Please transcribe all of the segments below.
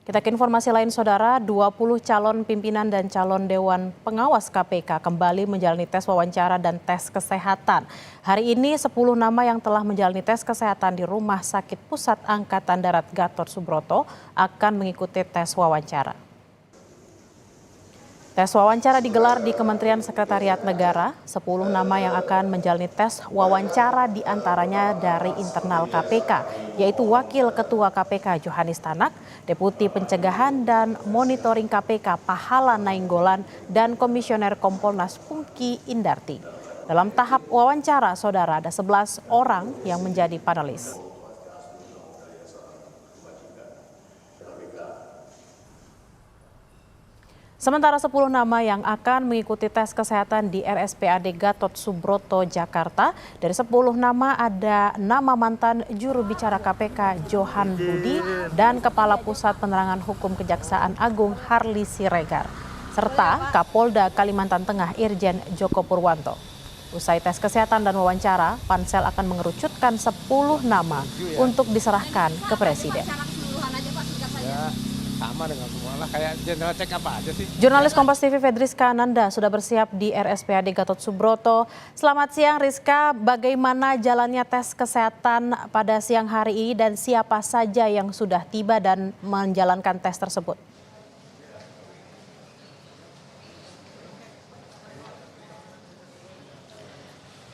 Kita ke informasi lain, Saudara. 20 calon pimpinan dan calon Dewan Pengawas KPK kembali menjalani tes wawancara dan tes kesehatan. Hari ini 10 nama yang telah menjalani tes kesehatan di Rumah Sakit Pusat Angkatan Darat Gatot Subroto akan mengikuti tes wawancara. Tes wawancara digelar di Kementerian Sekretariat Negara. 10 nama yang akan menjalani tes wawancara diantaranya dari internal KPK, yaitu Wakil Ketua KPK Johanis Tanak, Deputi Pencegahan dan Monitoring KPK Pahala Nainggolan, dan Komisioner Kompolnas Pungki Indarti. Dalam tahap wawancara, Saudara, ada 11 orang yang menjadi panelis. Sementara 10 nama yang akan mengikuti tes kesehatan di RSPAD Gatot Subroto, Jakarta. Dari 10 nama ada nama mantan juru bicara KPK Johan Budi dan Kepala Pusat Penerangan Hukum Kejaksaan Agung Harli Siregar, serta Kapolda Kalimantan Tengah Irjen Joko Purwanto. Usai tes kesehatan dan wawancara, pansel akan mengerucutkan 10 nama untuk diserahkan ke Presiden. Sama dengan semua lah, kayak general check apa aja sih. Jurnalis Kompas TV Fedriska Ananda sudah bersiap di RSPAD Gatot Subroto. Selamat siang Rizka, bagaimana jalannya tes kesehatan pada siang hari ini dan siapa saja yang sudah tiba dan menjalankan tes tersebut?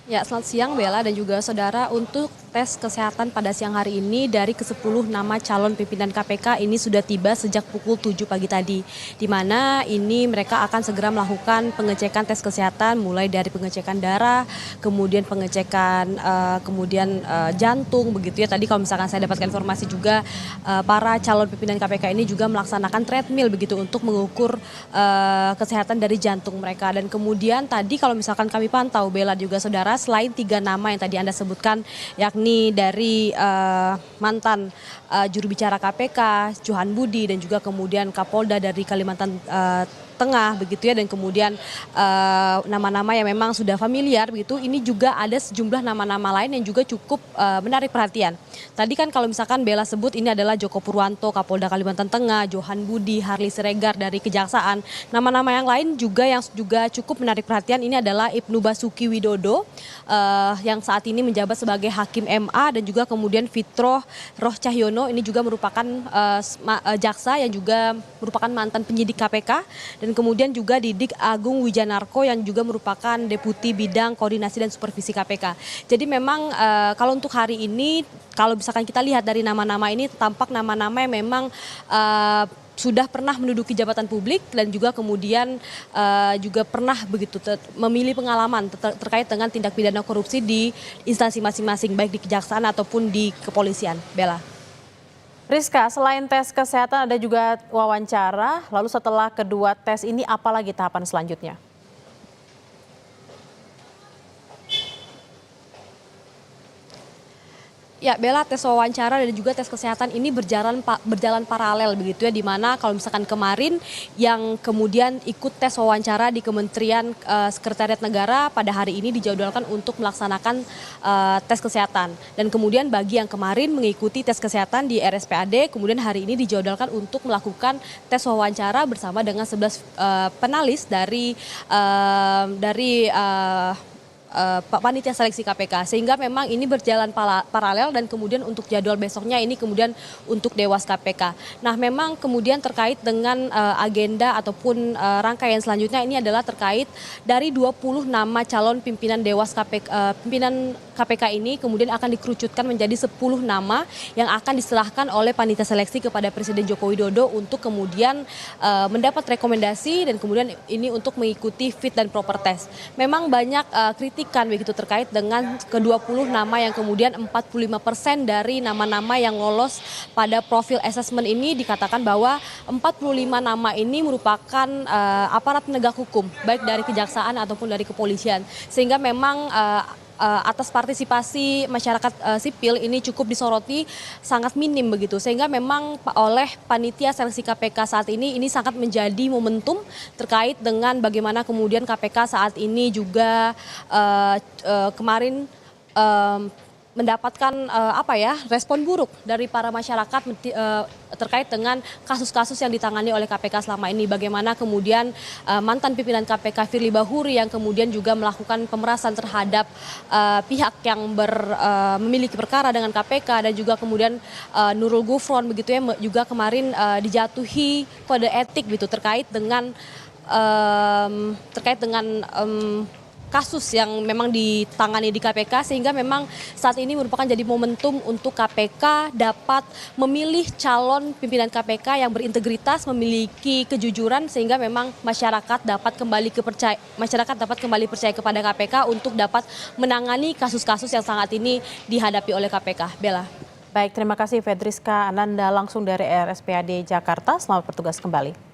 Ya, selamat siang Bella dan juga saudara. Untuk tes kesehatan pada siang hari ini dari ke-10 nama calon pimpinan KPK ini sudah tiba sejak pukul 7 pagi tadi. Di mana ini mereka akan segera melakukan pengecekan tes kesehatan mulai dari pengecekan darah, kemudian pengecekan jantung begitu ya. Tadi kalau misalkan saya dapatkan informasi juga para calon pimpinan KPK ini juga melaksanakan treadmill begitu untuk mengukur kesehatan dari jantung mereka. Dan kemudian tadi kalau misalkan kami pantau Bella juga saudara, selain 3 nama yang tadi Anda sebutkan, yakni dari mantan juru bicara KPK, Johan Budi, dan juga kemudian Kapolda dari Kalimantan Tengah begitu ya, dan kemudian nama-nama yang memang sudah familiar begitu, ini juga ada sejumlah nama-nama lain yang juga cukup menarik perhatian. Tadi kan kalau misalkan Bella sebut ini adalah Joko Purwanto, Kapolda Kalimantan Tengah, Johan Budi, Harli Siregar dari Kejaksaan. Nama-nama yang lain juga yang juga cukup menarik perhatian ini adalah Ibnu Basuki Widodo yang saat ini menjabat sebagai Hakim MA, dan juga kemudian Fitroh Roh Cahyono, ini juga merupakan jaksa yang juga merupakan mantan penyidik KPK, dan kemudian juga Didik Agung Wijanarko yang juga merupakan Deputi Bidang Koordinasi dan Supervisi KPK. Jadi memang kalau untuk hari ini, kalau misalkan kita lihat dari nama-nama ini, tampak nama-nama yang memang sudah pernah menduduki jabatan publik dan juga kemudian juga pernah begitu memilih pengalaman terkait dengan tindak pidana korupsi di instansi masing-masing, baik di kejaksaan ataupun di kepolisian. Bella. Rizka, selain tes kesehatan ada juga wawancara, lalu setelah kedua tes ini apa lagi tahapan selanjutnya? Ya, Bella, tes wawancara dan juga tes kesehatan ini berjalan paralel begitu ya, di mana kalau misalkan kemarin yang kemudian ikut tes wawancara di Kementerian Sekretariat Negara pada hari ini dijadwalkan untuk melaksanakan tes kesehatan, dan kemudian bagi yang kemarin mengikuti tes kesehatan di RSPAD, kemudian hari ini dijadwalkan untuk melakukan tes wawancara bersama dengan 11 penalis dari panitia seleksi KPK, sehingga memang ini berjalan paralel, dan kemudian untuk jadwal besoknya ini kemudian untuk Dewas KPK. Nah, memang kemudian terkait dengan agenda ataupun rangkaian selanjutnya ini adalah terkait dari 20 nama calon pimpinan Dewas pimpinan KPK ini kemudian akan dikerucutkan menjadi 10 nama yang akan diserahkan oleh panitia seleksi kepada Presiden Joko Widodo untuk kemudian mendapat rekomendasi dan kemudian ini untuk mengikuti fit dan proper test. Memang banyak kritik begitu terkait dengan ke-20 nama yang kemudian 45% dari nama-nama yang lolos pada profil assessment ini dikatakan bahwa 45 nama ini merupakan aparat penegak hukum, baik dari kejaksaan ataupun dari kepolisian, sehingga memang atas partisipasi masyarakat sipil ini cukup disoroti, sangat minim begitu, sehingga memang oleh panitia seleksi KPK saat ini sangat menjadi momentum terkait dengan bagaimana kemudian KPK saat ini juga kemarin mendapatkan respon buruk dari para masyarakat terkait dengan kasus-kasus yang ditangani oleh KPK selama ini. Bagaimana kemudian mantan pimpinan KPK Firly Bahuri yang kemudian juga melakukan pemerasan terhadap pihak yang memiliki perkara dengan KPK, dan juga kemudian Nurul Gufron begitu ya, juga kemarin dijatuhi kode etik gitu terkait dengan kasus yang memang ditangani di KPK, sehingga memang saat ini merupakan jadi momentum untuk KPK dapat memilih calon pimpinan KPK yang berintegritas, memiliki kejujuran, sehingga memang masyarakat dapat kembali percaya kepada KPK untuk dapat menangani kasus-kasus yang sangat ini dihadapi oleh KPK. Bella. Baik, terima kasih Fedriska Ananda langsung dari RSPAD Jakarta. Selamat bertugas kembali.